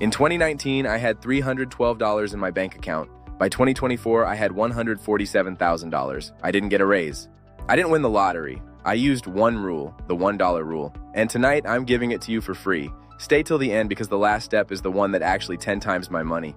In 2019, I had $312 in my bank account. By 2024, I had $147,000. I didn't get a raise. I didn't win the lottery. I used one rule, the $1 rule. And tonight, I'm giving it to you for free. Stay till the end because the last step is the one that actually 10 times my money.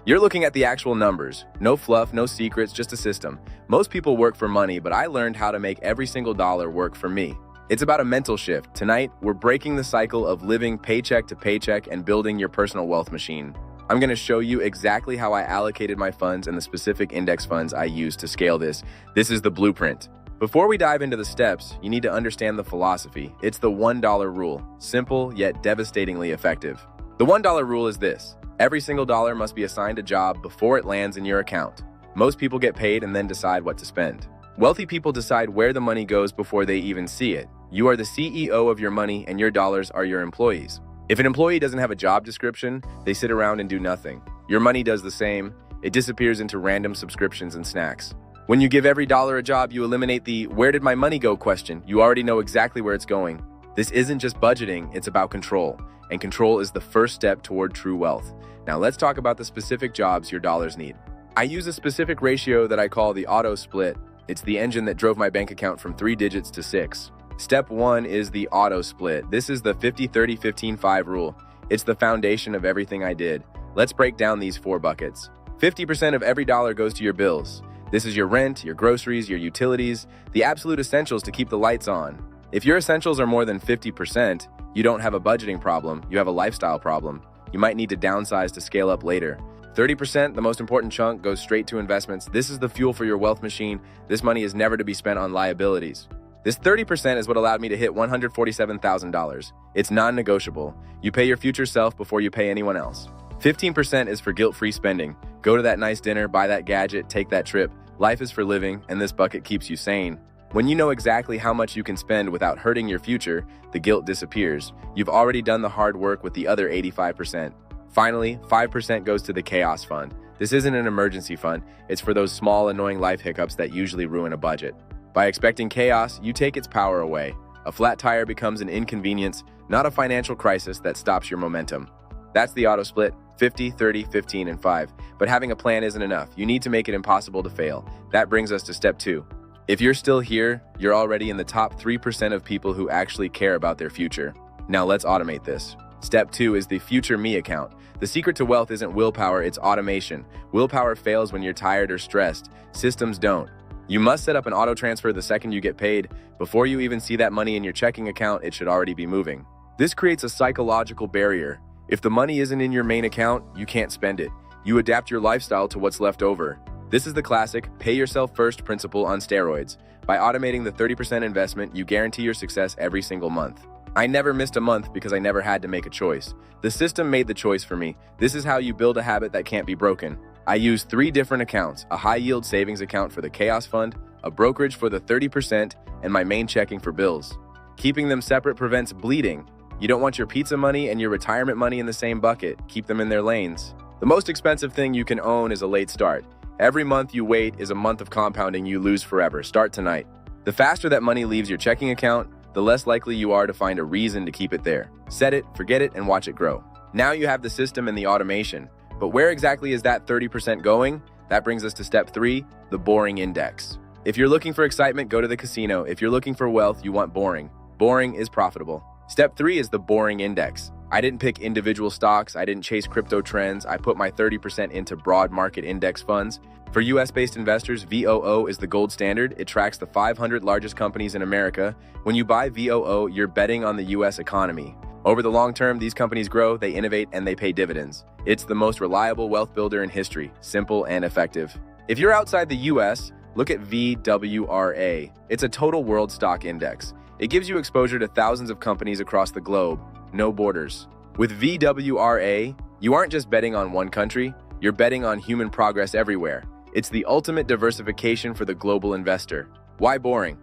You're looking at the actual numbers. No fluff, no secrets, just a system. Most people work for money, but I learned how to make every single dollar work for me. It's about a mental shift. Tonight, we're breaking the cycle of living paycheck to paycheck and building your personal wealth machine. I'm going to show you exactly how I allocated my funds and the specific index funds I use to scale this. This is the blueprint. Before we dive into the steps, you need to understand the philosophy. It's the $1 rule. Simple, yet devastatingly effective. The $1 rule is this. Every single dollar must be assigned a job before it lands in your account. Most people get paid and then decide what to spend. Wealthy people decide where the money goes before they even see it. You are the CEO of your money and your dollars are your employees. If an employee doesn't have a job description, they sit around and do nothing. Your money does the same. It disappears into random subscriptions and snacks. When you give every dollar a job, you eliminate the "where did my money go" question. You already know exactly where it's going. This isn't just budgeting, it's about control. And control is the first step toward true wealth. Now let's talk about the specific jobs your dollars need. I use a specific ratio that I call the auto split. It's the engine that drove my bank account from 3 digits to 6. Step 1 is the auto split. This is the 50-30-15-5 rule. It's the foundation of everything I did. Let's break down these 4 buckets. 50% of every dollar goes to your bills. This is your rent, your groceries, your utilities, the absolute essentials to keep the lights on. If your essentials are more than 50%, you don't have a budgeting problem, you have a lifestyle problem. You might need to downsize to scale up later. 30%, the most important chunk, goes straight to investments. This is the fuel for your wealth machine. This money is never to be spent on liabilities. This 30% is what allowed me to hit $147,000. It's non-negotiable. You pay your future self before you pay anyone else. 15% is for guilt-free spending. Go to that nice dinner, buy that gadget, take that trip. Life is for living, and this bucket keeps you sane. When you know exactly how much you can spend without hurting your future, the guilt disappears. You've already done the hard work with the other 85%. Finally, 5% goes to the chaos fund. This isn't an emergency fund. It's for those small, annoying life hiccups that usually ruin a budget. By expecting chaos, you take its power away. A flat tire becomes an inconvenience, not a financial crisis that stops your momentum. That's the auto split, 50, 30, 15, and 5. But having a plan isn't enough. You need to make it impossible to fail. That brings us to step 2. If you're still here, you're already in the top 3% of people who actually care about their future. Now let's automate this. Step 2 is the Future Me account. The secret to wealth isn't willpower, it's automation. Willpower fails when you're tired or stressed. Systems don't. You must set up an auto transfer the second you get paid. Before you even see that money in your checking account, it should already be moving. This creates a psychological barrier. If the money isn't in your main account, you can't spend it. You adapt your lifestyle to what's left over. This is the classic pay yourself first principle on steroids. By automating the 30% investment, you guarantee your success every single month. I never missed a month because I never had to make a choice. The system made the choice for me. This is how you build a habit that can't be broken. I use 3 different accounts, a high-yield savings account for the chaos fund, a brokerage for the 30%, and my main checking for bills. Keeping them separate prevents bleeding. You don't want your pizza money and your retirement money in the same bucket. Keep them in their lanes. The most expensive thing you can own is a late start. Every month you wait is a month of compounding you lose forever. Start tonight. The faster that money leaves your checking account, the less likely you are to find a reason to keep it there. Set it, forget it, and watch it grow. Now you have the system and the automation. But where exactly is that 30% going? That brings us to step 3, the boring index. If you're looking for excitement, go to the casino. If you're looking for wealth, you want boring. Boring is profitable. Step 3 is the boring index. I didn't pick individual stocks. I didn't chase crypto trends. I put my 30% into broad market index funds. For US-based investors, VOO is the gold standard. It tracks the 500 largest companies in America. When you buy VOO, you're betting on the US economy. Over the long term, these companies grow, they innovate, and they pay dividends. It's the most reliable wealth builder in history, simple and effective. If you're outside the US, look at VWRA. It's a total world stock index. It gives you exposure to thousands of companies across the globe, no borders. With VWRA, you aren't just betting on one country, you're betting on human progress everywhere. It's the ultimate diversification for the global investor. Why boring?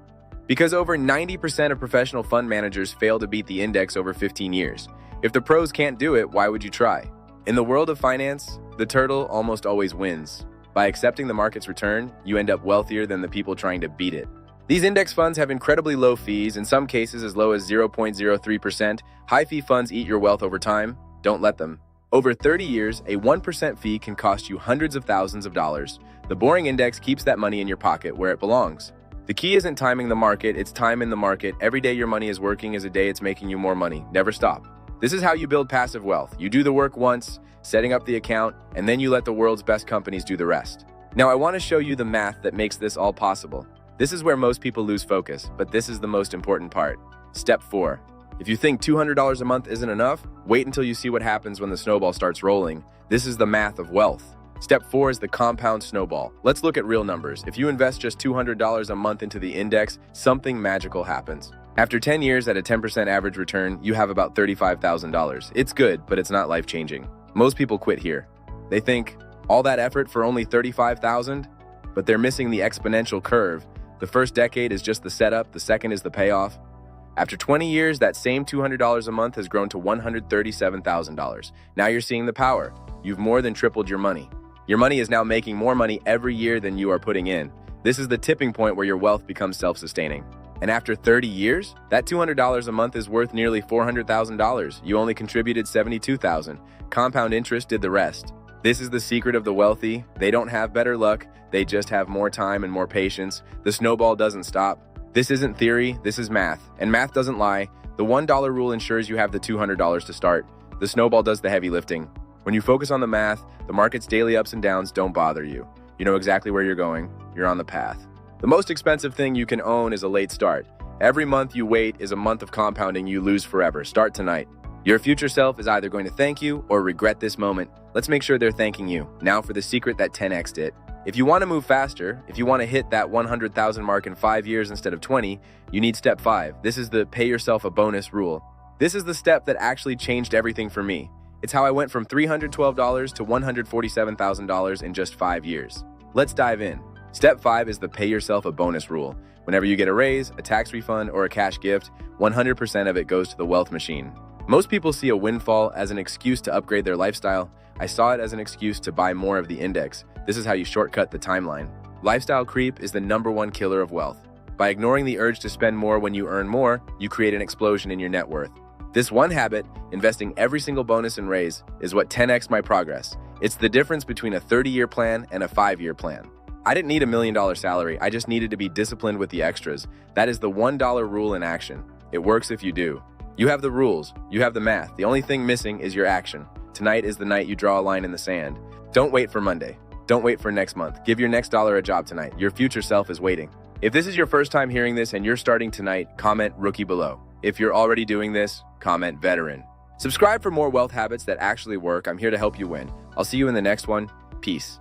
Because over 90% of professional fund managers fail to beat the index over 15 years. If the pros can't do it, why would you try? In the world of finance, the turtle almost always wins. By accepting the market's return, you end up wealthier than the people trying to beat it. These index funds have incredibly low fees, in some cases as low as 0.03%. High-fee funds eat your wealth over time. Don't let them. Over 30 years, a 1% fee can cost you hundreds of thousands of dollars. The Boring Index keeps that money in your pocket where it belongs. The key isn't timing the market, it's time in the market. Every day your money is working is a day it's making you more money. Never stop. This is how you build passive wealth. You do the work once, setting up the account, and then you let the world's best companies do the rest. Now I want to show you the math that makes this all possible. This is where most people lose focus, but this is the most important part. Step 4. If you think $200 a month isn't enough, wait until you see what happens when the snowball starts rolling. This is the math of wealth. Step 4 is the compound snowball. Let's look at real numbers. If you invest just $200 a month into the index, something magical happens. After 10 years at a 10% average return, you have about $35,000. It's good, but it's not life-changing. Most people quit here. They think, all that effort for only $35,000? But they're missing the exponential curve. The first decade is just the setup, the second is the payoff. After 20 years, that same $200 a month has grown to $137,000. Now you're seeing the power. You've more than tripled your money. Your money is now making more money every year than you are putting in. This is the tipping point where your wealth becomes self-sustaining. And after 30 years, that $200 a month is worth nearly $400,000. You only contributed $72,000. Compound interest did the rest. This is the secret of the wealthy. They don't have better luck. They just have more time and more patience. The snowball doesn't stop. This isn't theory, this is math. And math doesn't lie. The $1 rule ensures you have the $200 to start. The snowball does the heavy lifting. When you focus on the math, the market's daily ups and downs don't bother you. You know exactly where you're going. You're on the path. The most expensive thing you can own is a late start. Every month you wait is a month of compounding you lose forever. Start tonight. Your future self is either going to thank you or regret this moment. Let's make sure they're thanking you. Now for the secret that 10x'd it. If you want to move faster, if you want to hit that 100,000 mark in 5 years instead of 20, you need step 5. This is the pay yourself a bonus rule. This is the step that actually changed everything for me. It's how I went from $312 to $147,000 in just 5 years. Let's dive in. Step 5 is the pay yourself a bonus rule. Whenever you get a raise, a tax refund, or a cash gift, 100% of it goes to the wealth machine. Most people see a windfall as an excuse to upgrade their lifestyle. I saw it as an excuse to buy more of the index. This is how you shortcut the timeline. Lifestyle creep is the #1 killer of wealth. By ignoring the urge to spend more when you earn more, you create an explosion in your net worth. This one habit, investing every single bonus and raise, is what 10x my progress. It's the difference between a 30-year plan and a 5-year plan. I didn't need $1 million salary, I just needed to be disciplined with the extras. That is the $1 rule in action. It works if you do. You have the rules, you have the math. The only thing missing is your action. Tonight is the night you draw a line in the sand. Don't wait for Monday. Don't wait for next month. Give your next dollar a job tonight. Your future self is waiting. If this is your first time hearing this and you're starting tonight, comment rookie below. If you're already doing this, comment veteran. Subscribe for more wealth habits that actually work. I'm here to help you win. I'll see you in the next one. Peace.